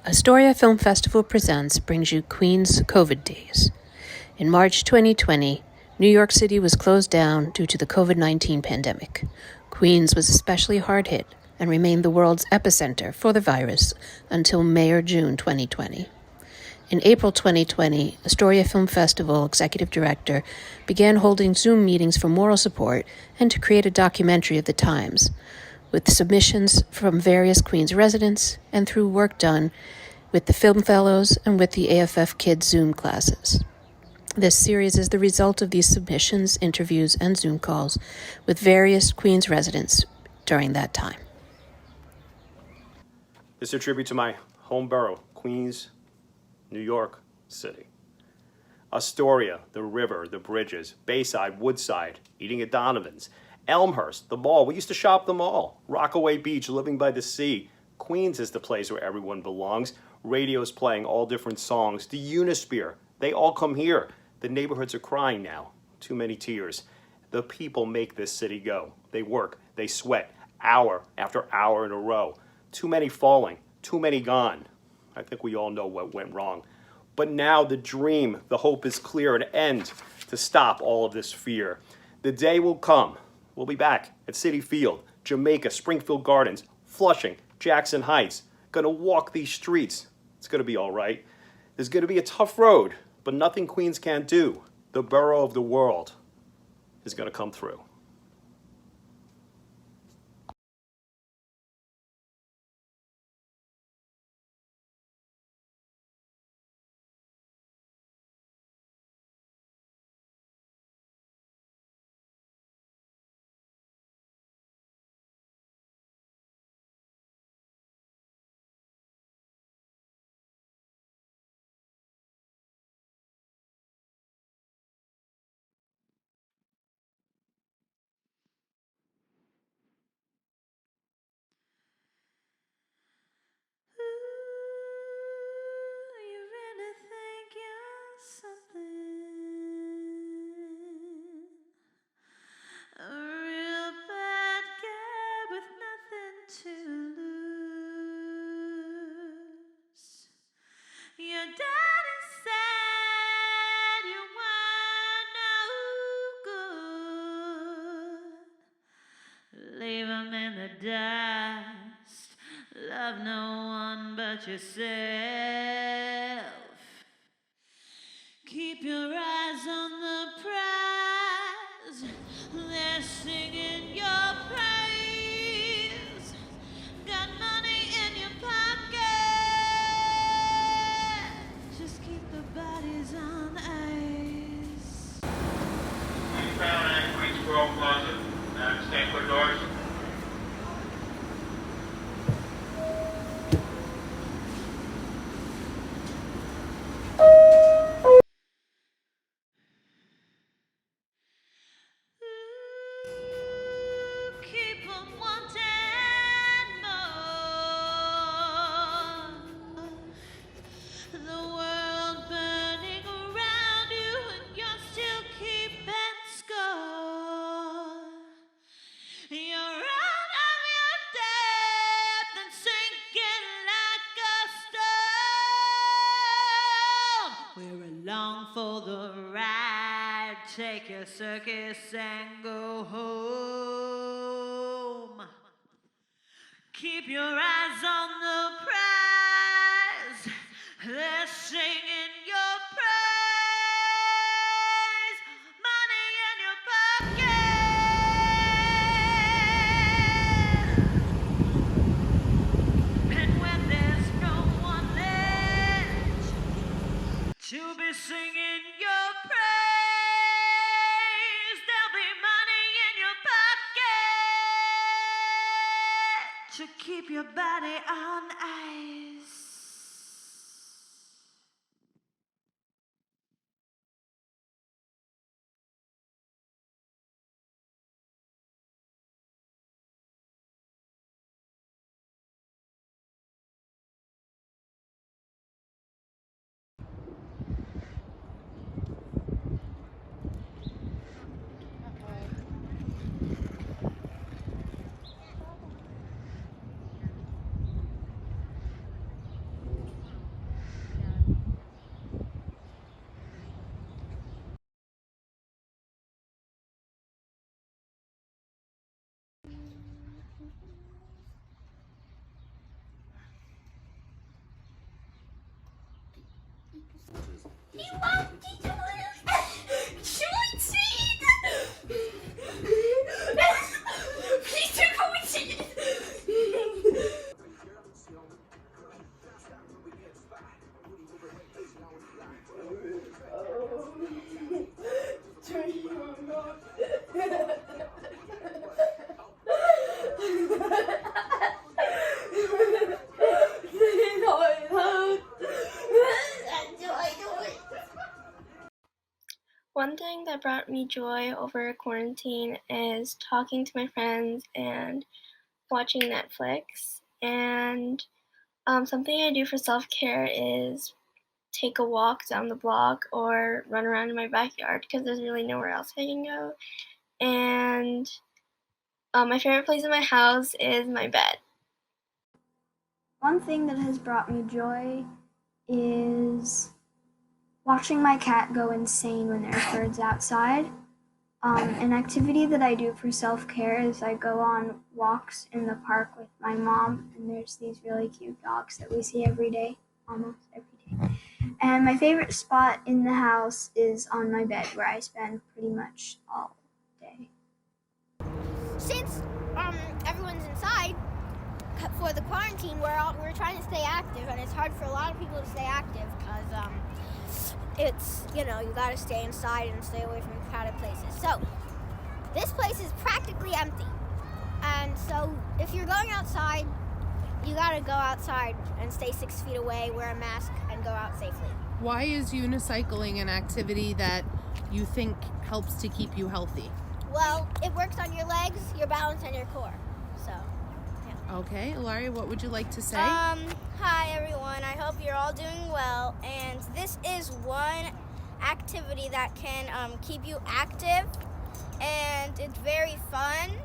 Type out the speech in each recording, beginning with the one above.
Astoria Film Festival Presents brings you Queen's COVID Days. In March 2020, New York City was closed down due to the COVID-19 pandemic. Queens was especially hard hit and remained the world's epicenter for the virus until May or June 2020. In April 2020, Astoria Film Festival executive director began holding Zoom meetings for moral support and to create a documentary of the times, with submissions from various Queens residents and through work done with the Film Fellows and with the AFFKids Zoom classes. This series is the result of these submissions, interviews, and Zoom calls with various Queens residents during that time. This is a tribute to my home borough, Queens, New York City. Astoria, the river, the bridges, Bayside, Woodside, eating at Donovan's, Elmhurst, the mall. We used to shop the mall. Rockaway Beach, living by the sea. Queens is the place where everyone belongs. Radio's playing all different songs. The Unisphere, they all come here. The neighborhoods are crying now. Too many tears. The people make this city go. They work, they sweat, hour after hour in a row. Too many falling, too many gone. I think we all know what went wrong. But now the dream, the hope is clear, an end to stop all of this fear. The day will come. We'll be back at Citi Field, Jamaica, Springfield Gardens, Flushing, Jackson Heights. Gonna walk these streets. It's gonna be all right. There's gonna be a tough road, but nothing Queens can't do. The borough of the world is gonna come through. Your daddy said you were no good. Leave him in the dust. Love no one but yourself. Keep your eyes on the prize. They're singing your praise. Got money in your pocket. Just keep the bodies on ice. Queens Town and Queens Grove Closet. Stand for doors. Keep 'em wanting more. The world burning around you, and you're still keeping score. You're out of your depth and sinking like a stone. We're along for the ride. Take your circus and go home. Keep your eyes on the prize. They're singing your praise. Money in your pocket. And when there's no one left to be singing your praise, there'll be money in your pocket to keep your body on ice. You won't be doing cheese! Please don't go with cheese! One thing that brought me joy over quarantine is talking to my friends and watching Netflix. And something I do for self-care is take a walk down the block or run around in my backyard because there's really nowhere else I can go. And my favorite place in my house is my bed. One thing that has brought me joy is watching my cat go insane when there's birds outside. An activity that I do for self-care is I go on walks in the park with my mom, and there's these really cute dogs that we see every day, almost every day. And my favorite spot in the house is on my bed, where I spend pretty much all day. Since everyone's inside for the quarantine, we're trying to stay active, and it's hard for a lot of people to stay active because it's, you gotta stay inside and stay away from crowded places. So this place is practically empty, and so if you're going outside, you gotta go outside and stay 6 feet away, wear a mask, and go out safely. Why is unicycling an activity that you think helps to keep you healthy? Well, it works on your legs, your balance, and your core. So, yeah. Okay, Ilaria, what would you like to say? Hi everyone, I hope you're all doing well, and this is one activity that can keep you active, and it's very fun,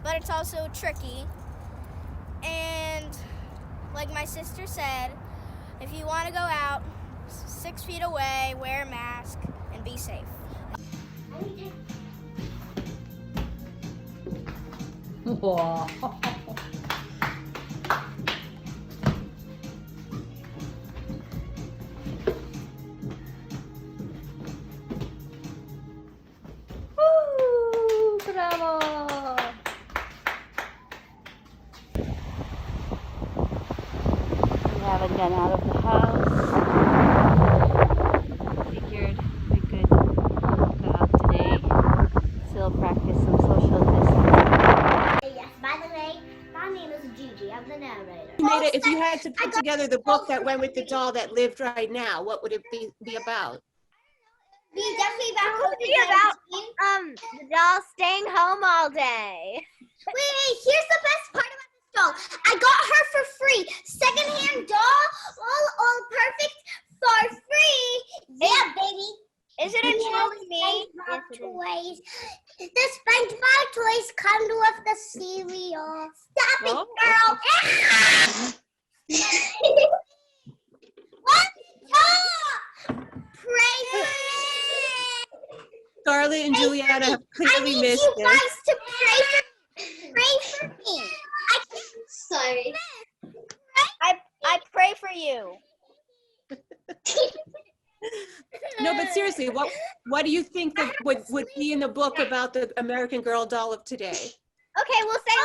but it's also tricky. And like my sister said, if you want to go out 6 feet away, wear a mask, and be safe. Wow. Woo! Bravo! We haven't gone out of the house. Figured we could go out today, still practice some social distancing. Yes, by the way, my name is Gigi. I'm the narrator. If you had to put together the book that went with the doll that lived right now, what would it be about? Be definitely about the doll staying home all day. Wait, here's the best part about this doll. I got her for free. Secondhand doll, all perfect for free. Yeah, baby. Isn't it truly me? Toys. The SpongeBob toys come with the cereal. Stop it, girl. What? Pray for me. Scarlett and Juliana have clearly missed you this. guys to pray for me. Sorry. I pray for you. No, but seriously, what do you think that would be in the book about the American Girl doll of today? Okay, we'll say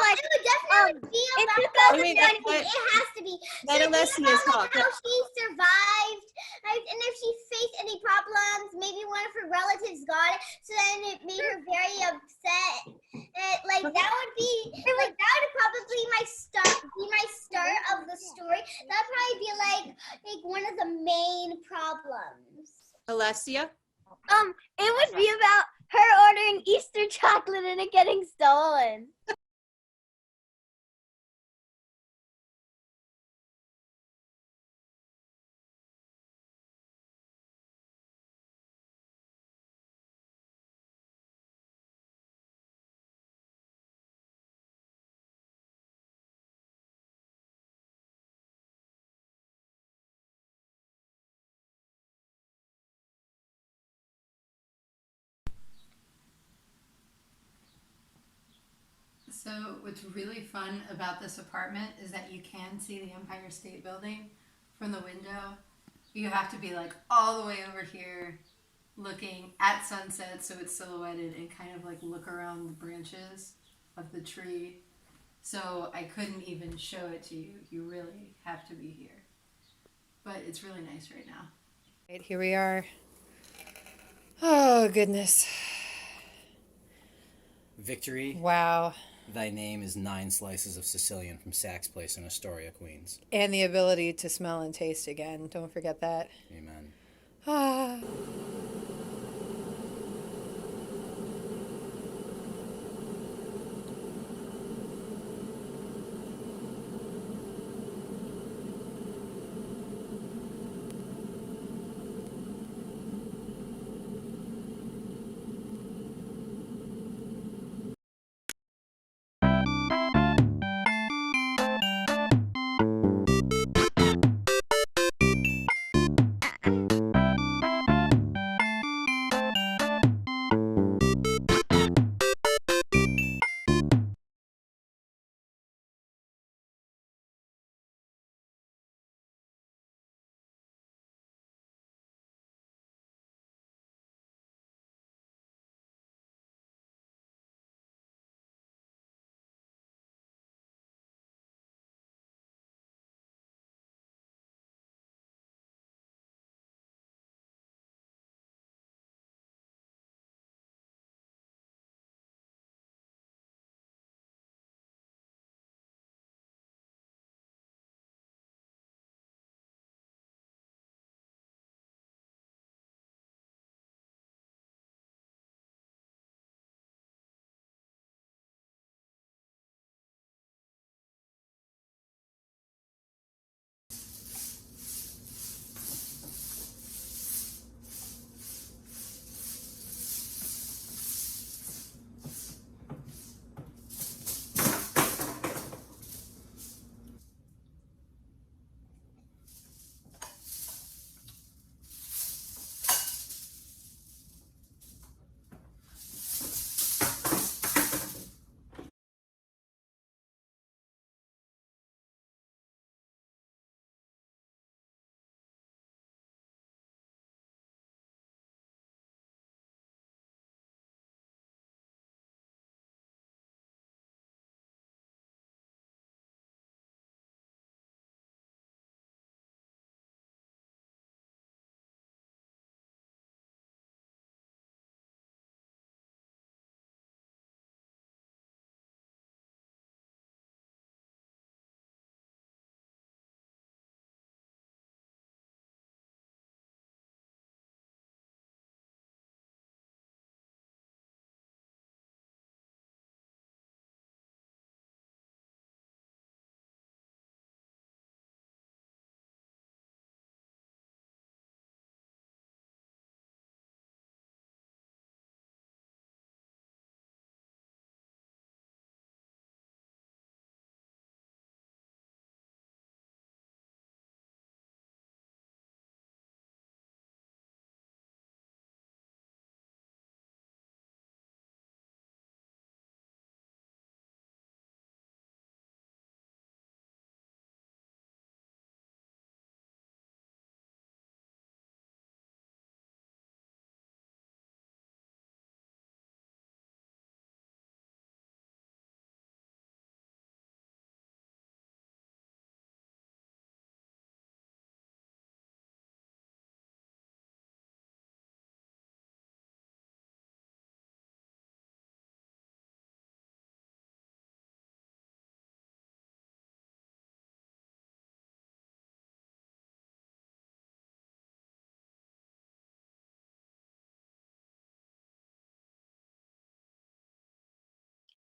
It has to be. Let Alessia talk. How she survived, and if she faced any problems, maybe one of her relatives got it, so then it made her very upset. That would probably be my start of the story. That'd probably be like one of the main problems. Alessia? It would be about her ordering Easter chocolate and it getting stolen. So what's really fun about this apartment is that you can see the Empire State Building from the window. You have to be like all the way over here looking at sunset so it's silhouetted and kind of like look around the branches of the tree. So I couldn't even show it to you. You really have to be here. But it's really nice right now. Right, here we are. Oh, goodness. Victory. Wow. Thy name is 9 slices of Sicilian from Saks Place in Astoria, Queens. And the ability to smell and taste again. Don't forget that. Amen. Ah.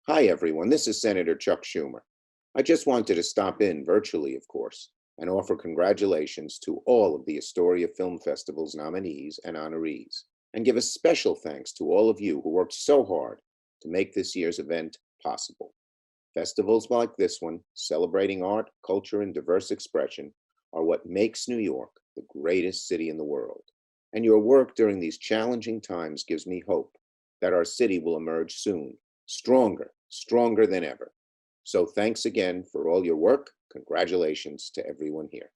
Hi, everyone. This is Senator Chuck Schumer. I just wanted to stop in virtually, of course, and offer congratulations to all of the Astoria Film Festival's nominees and honorees, and give a special thanks to all of you who worked so hard to make this year's event possible. Festivals like this one, celebrating art, culture, and diverse expression, are what makes New York the greatest city in the world. And your work during these challenging times gives me hope that our city will emerge soon, stronger than ever. So thanks again for all your work. Congratulations to everyone here.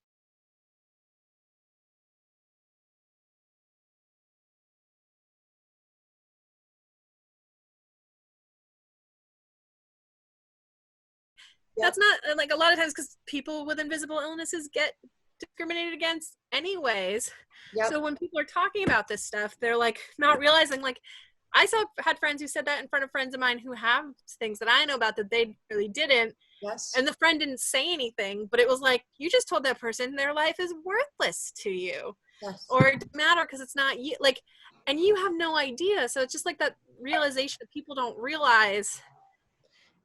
that's not like a lot of times because people with invisible illnesses get discriminated against anyways. So when people are talking about this stuff, they're like not realizing, like I had friends who said that in front of friends of mine who have things that I know about that they really didn't. Yes. And the friend didn't say anything, but it was like, you just told that person their life is worthless to you. Yes. Or it doesn't matter because it's not you. Like, and you have no idea. So it's just like that realization that people don't realize.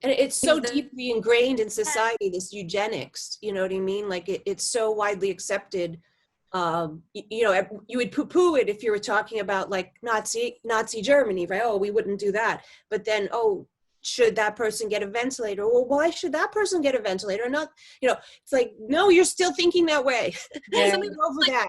And it's so deeply ingrained in society, this eugenics, you know what I mean? Like it's so widely accepted. You know, you would poo-poo it if you were talking about like Nazi Germany, right? Oh, we wouldn't do that. But then, oh, should that person get a ventilator? Well, why should that person get a ventilator? Not, you know, it's like, no, you're still thinking that way. Something over that.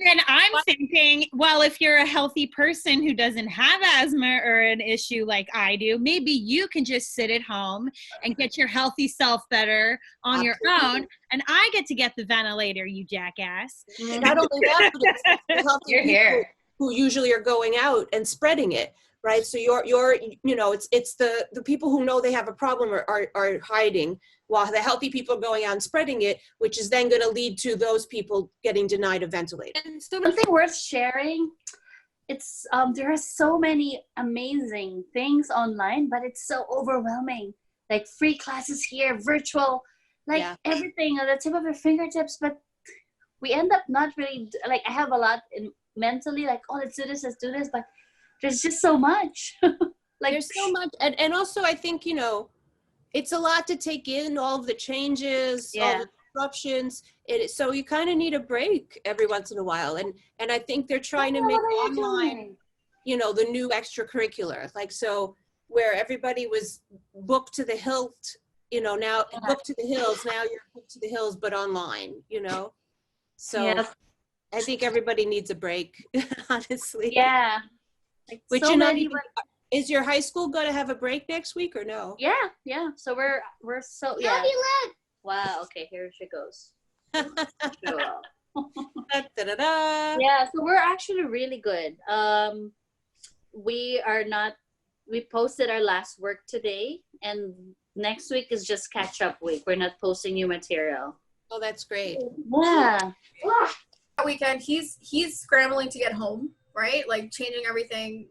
And I'm thinking, well, if you're a healthy person who doesn't have asthma or an issue like I do, maybe you can just sit at home and get your healthy self better on your own. And I get to get the ventilator, you jackass. Not only that, but it's the healthy people who usually are going out and spreading it. Right. So you're, you know, it's the people who know they have a problem are hiding while the healthy people are going out and spreading it, which is then going to lead to those people getting denied a ventilator. And something worth sharing. It's there are so many amazing things online, but it's so overwhelming. Like free classes here, virtual, like everything at the tip of your fingertips. But we end up not really like I have a lot in mentally like, oh, let's do this, but there's just so much. Like there's so much. And also I think, you know, it's a lot to take in, all of the changes, all the disruptions. So you kind of need a break every once in a while. And I think they're trying to make online, you know, the new extracurricular. Like, so where everybody was booked to the hilt, you know, now booked to the hills, now you're booked to the hills, but online, you know? So I think everybody needs a break, honestly. Yeah. Like Which so you're not many, even, is your high school going to have a break next week or no? Yeah. So we're so Wow. Okay, here she goes. Yeah. So we're actually really good. We posted our last work today, and next week is just catch up week. We're not posting new material. Oh, that's great. Yeah. That weekend, he's scrambling to get home. Right? Like changing everything,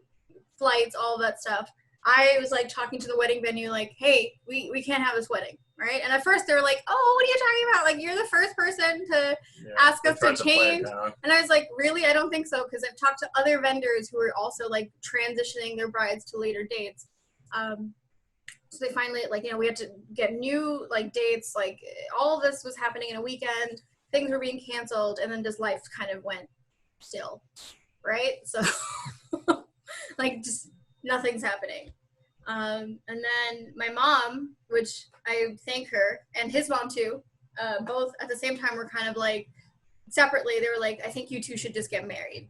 flights, all that stuff. I was like talking to the wedding venue like, hey, we can't have this wedding, right? And at first they were like, oh, what are you talking about? Like, you're the first person to ask us to change. And I was like, really? I don't think so, because I've talked to other vendors who are also like transitioning their brides to later dates. So they finally, like, you know, we had to get new like dates, like all of this was happening in a weekend, things were being canceled, and then just life kind of went still. Right? So like just nothing's happening. And then my mom, which I thank her, and his mom too, both at the same time were kind of like separately, they were like, I think you two should just get married,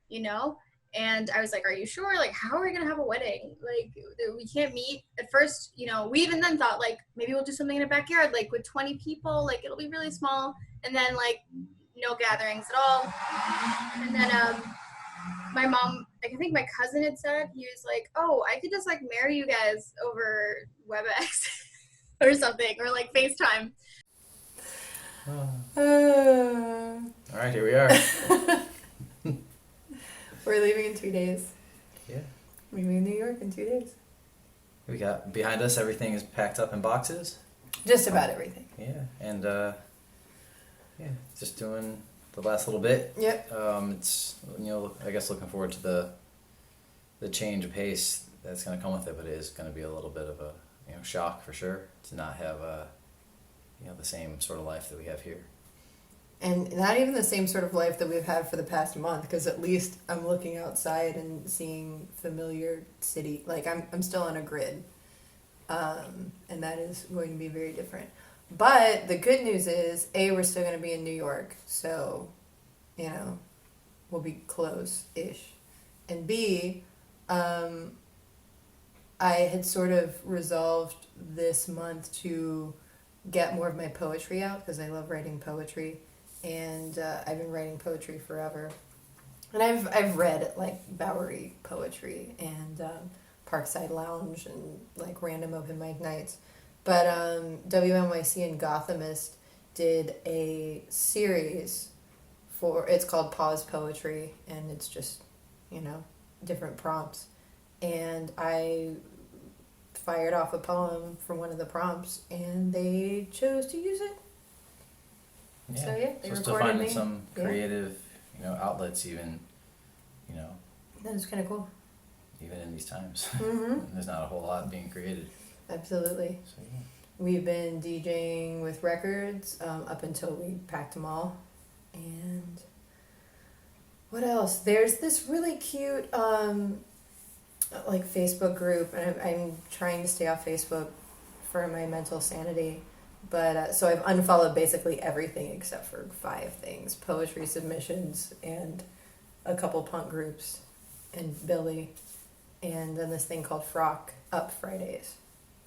you know? And I was like, are you sure? Like, how are we gonna have a wedding? Like, we can't meet. At first, you know, we even then thought like, maybe we'll do something in a backyard, like with 20 people, like it'll be really small. And then like, no gatherings at all. And then my mom, like I think my cousin had said, he was like, oh, I could just like marry you guys over WebEx or something, or like FaceTime. All right, here we are. We're leaving in 2 days. Yeah. We're leaving New York in 2 days. We got behind us, everything is packed up in boxes. Just about everything. Yeah, and just doing the last little bit. Yep. It's, you know, I guess looking forward to the change of pace that's going to come with it, but it is going to be a little bit of a, you know, shock for sure to not have you know, the same sort of life that we have here. And not even the same sort of life that we've had for the past month, because at least I'm looking outside and seeing familiar city. Like I'm still on a grid, and that is going to be very different. But the good news is, A, we're still going to be in New York, so, you know, we'll be close-ish. And B, I had sort of resolved this month to get more of my poetry out, because I love writing poetry, and I've been writing poetry forever. And I've read, like, Bowery poetry and Parkside Lounge and, like, random open mic nights. But WNYC and Gothamist did a series it's called Pause Poetry, and it's just, different prompts. And I fired off a poem from one of the prompts, and they chose to use it. Yeah. So yeah, they so still recorded finding me. some creative, outlets even, That is kind of cool. even in these times. Mhm. There's not a whole lot being created. Absolutely. So yeah. We've been DJing with records up until we packed them all. And what else? There's this really cute Facebook group, and I'm trying to stay off Facebook for my mental sanity. But so I've unfollowed basically everything except for 5 things: poetry submissions and a couple punk groups and Billy, and then this thing called Frock Up Fridays.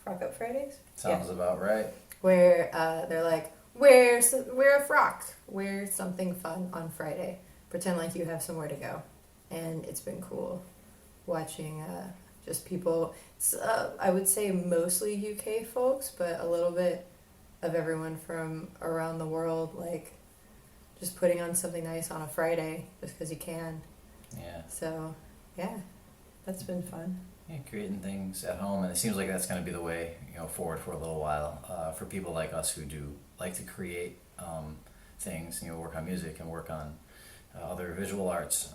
Frock Up Fridays? Sounds about right. Where they're like, wear a frock, wear something fun on Friday, pretend like you have somewhere to go. And it's been cool watching just people, I would say mostly UK folks, but a little bit of everyone from around the world, like just putting on something nice on a Friday just because you can. Yeah. So yeah, that's been fun. Yeah, creating things at home, and it seems like that's going to be the way forward for a little while. For people like us who do like to create things, work on music and work on other visual arts.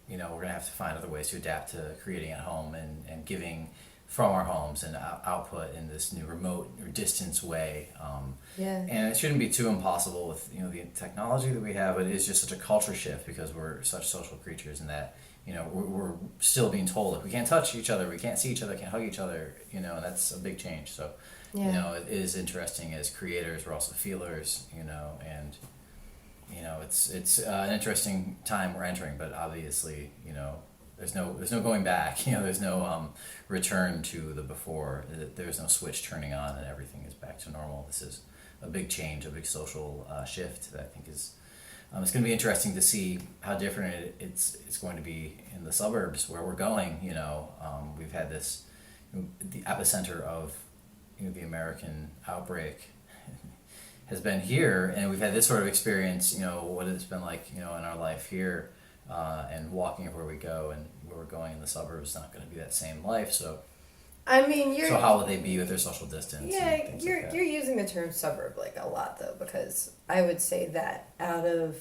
We're going to have to find other ways to adapt to creating at home and giving from our homes and output in this new remote or distance way. Yeah. And it shouldn't be too impossible with the technology that we have, but it is just such a culture shift because we're such social creatures, and that we're still being told that we can't touch each other, we can't see each other, can't hug each other, and that's a big change. So it is interesting as creators. We're also feelers, and it's an interesting time we're entering, but obviously there's no going back. There's no return to the before. There's no switch turning on and everything is back to normal. This is a big change, a big social shift that I think is it's going to be interesting to see how different it's going to be in the suburbs where we're going. We've had this, the epicenter of the American outbreak has been here, and we've had this sort of experience. What it's been like in our life here, and walking everywhere we go, and where we're going in the suburbs is not going to be that same life. So I mean, so how will they be with their social distance? Yeah, you're using the term suburb like a lot though, because I would say that out of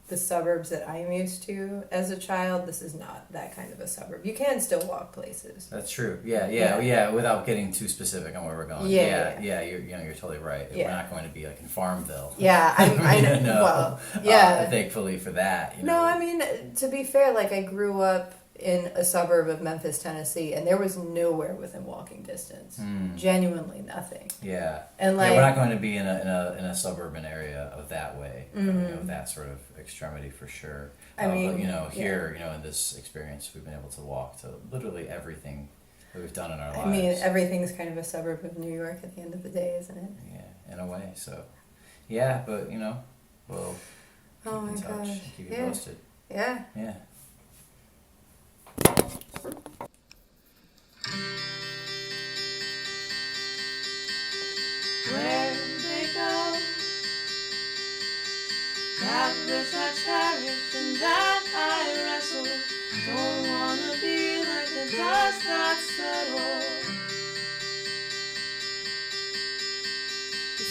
the suburbs that I'm used to as a child, this is not that kind of a suburb. You can still walk places. That's true. Yeah. Without getting too specific on where we're going. You're totally right. Yeah. We're not going to be like in Farmville. Yeah, I know. Well, yeah. Thankfully for that. No, I mean, to be fair, like I grew up in a suburb of Memphis, Tennessee, and there was nowhere within walking distance. Genuinely nothing. Yeah. And we're not going to be in a suburban area of that way. Mm-hmm. That sort of extremity for sure. I mean, here, in this experience, we've been able to walk to literally everything that we've done in our lives. I mean, everything's kind of a suburb of New York at the end of the day, isn't it? Yeah, in a way. So, yeah, but we'll keep in touch. Gosh. Keep you posted. Yeah. Yeah. Where they go, that which I cherish and that I wrestle. Don't wanna be like the dust that settles.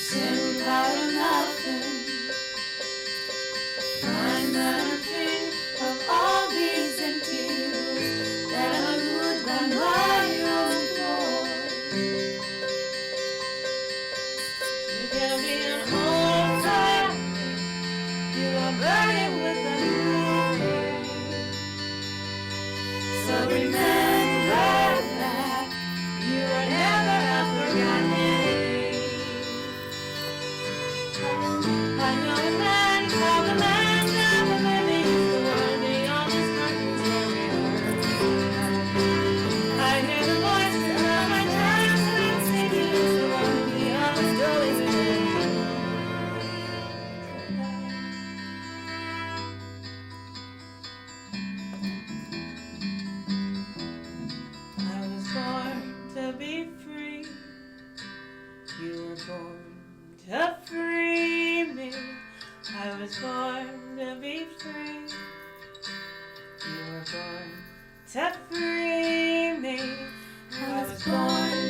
Sitting out of nothing, find that I'm king of all these empty rooms, that I'm good by my own voice. You can be an old fire, you are burning with a new flame. So remember that you are never forgotten. I know a man called the land of the living, the world beyond this curtain I hear the voices of my childhood singing, the world beyond the stories I was born to be free. You were born to free me. I was born